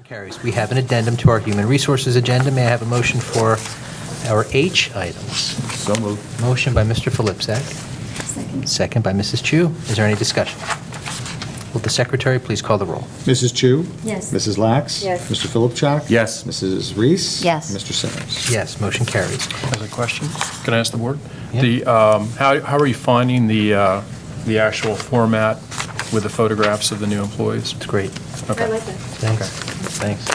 Carries. We have an addendum to our Human Resources agenda. May I have a motion for our H items? So moved. Motion by Mr. Filipczak, Second. second by Mrs. Chu. Is there any discussion? Will the secretary please call the roll? Mrs. Chu? Yes. Mrs. Lax? Yes. Mr. Philipchak? Yes. Mrs. Reese? Yes. Mr. Simmons? Yes, motion carries. As a question, can I ask the board? Yeah. How are you finding the actual format with the photographs of the new employees? It's great. Okay. I like that. Thanks. Thanks.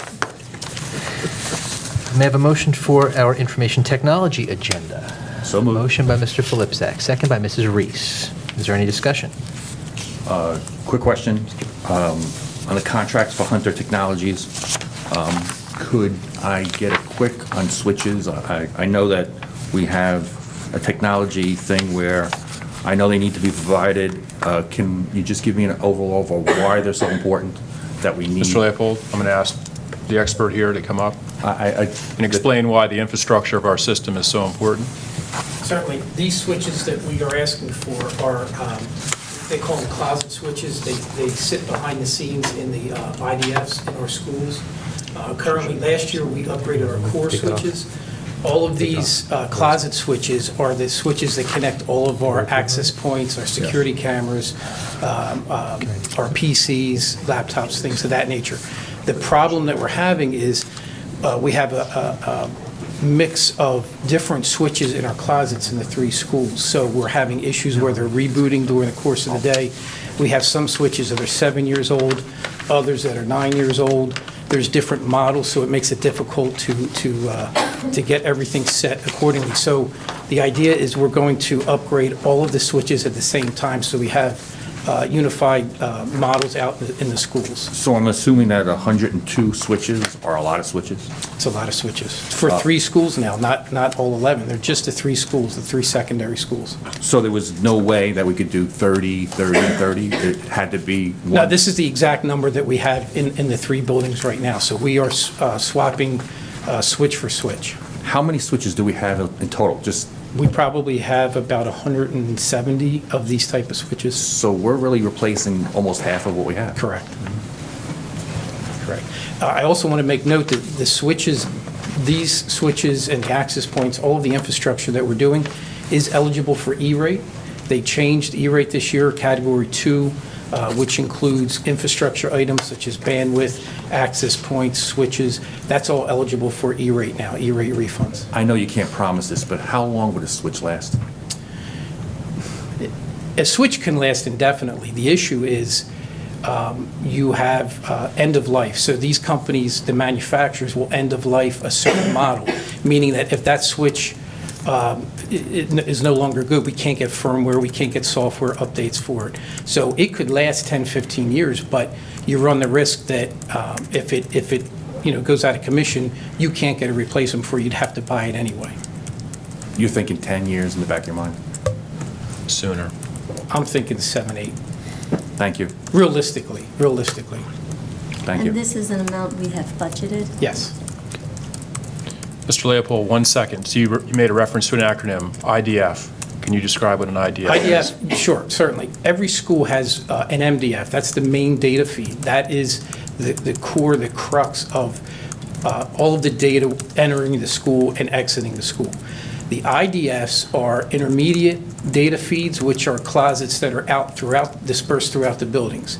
May I have a motion for our information technology agenda? So moved. Motion by Mr. Filipczak, second by Mrs. Reese. Is there any discussion? Quick question. On the contracts for Hunter Technologies, could I get a quick on switches? I know that we have a technology thing where I know they need to be provided. Can you just give me an overall of why they're so important that we need? Mr. Leopold, I'm going to ask the expert here to come up I and explain why the infrastructure of our system is so important. Certainly. These switches that we are asking for are, they call them closet switches. They sit behind the scenes in the IDFs in our schools. Currently, last year, we upgraded our core switches. All of these closet switches are the switches that connect all of our access points, our security cameras, our PCs, laptops, things of that nature. The problem that we're having is we have a mix of different switches in our closets in the three schools. So we're having issues where they're rebooting during the course of the day. We have some switches that are 7 years old, others that are 9 years old. There's different models, so it makes it difficult to get everything set accordingly. So the idea is we're going to upgrade all of the switches at the same time, so we have unified models out in the schools. So I'm assuming that 102 switches are a lot of switches? It's a lot of switches. For three schools now, not all 11. They're just the three schools, the three secondary schools. So there was no way that we could do 30, 30, 30? It had to be one? Now, this is the exact number that we have in the three buildings right now. So we are swapping switch for switch. How many switches do we have in total? We probably have about 170 of these type of switches. So we're really replacing almost half of what we have? Correct. Correct. I also want to make note that the switches, these switches and the access points, all of the infrastructure that we're doing is eligible for E-rate. They changed E-rate this year, Category 2, which includes infrastructure items such as bandwidth, access points, switches. That's all eligible for E-rate now, E-rate refunds. I know you can't promise this, but how long would a switch last? A switch can last indefinitely. The issue is you have end of life. So these companies, the manufacturers, will end of life a certain model, meaning that if that switch it is no longer good, we can't get firmware, we can't get software updates for it. So it could last 10, 15 years, but you run the risk that if it goes out of commission, you can't get a replacement for it. You'd have to buy it anyway. You're thinking 10 years in the back of your mind? Sooner. I'm thinking 7, 8. Thank you. Realistically. Thank you. And this is an amount we have budgeted? Yes. Mr. Leopold, 1 second. So you made a reference to an acronym, IDF. Can you describe what an IDF is? IDF, sure, certainly. Every school has an MDF. That's the main data feed. That is the core, the crux of all of the data entering the school and exiting the school. The IDFs are intermediate data feeds, which are closets that are dispersed throughout the buildings.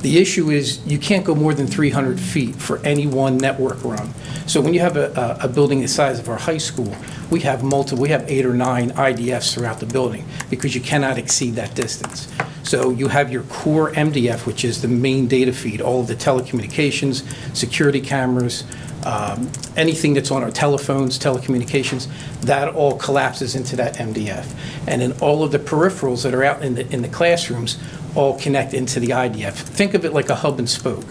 The issue is you can't go more than 300 feet for any one network run. So when you have a building the size of our high school, we have 8 or 9 IDFs throughout the building because you cannot exceed that distance. So you have your core MDF, which is the main data feed, all of the telecommunications, security cameras, anything that's on our telephones, telecommunications, that all collapses into that MDF. And then all of the peripherals that are out in the classrooms all connect into the IDF. Think of it like a hub and spoke.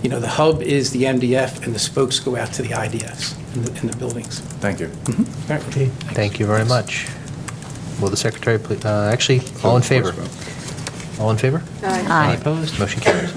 You know, the hub is the MDF and the spokes go out to the IDFs in the buildings. Thank you. All right. Thank you very much. Will the secretary please, actually, all in favor? All in favor? Aye. Any opposed? Motion carries.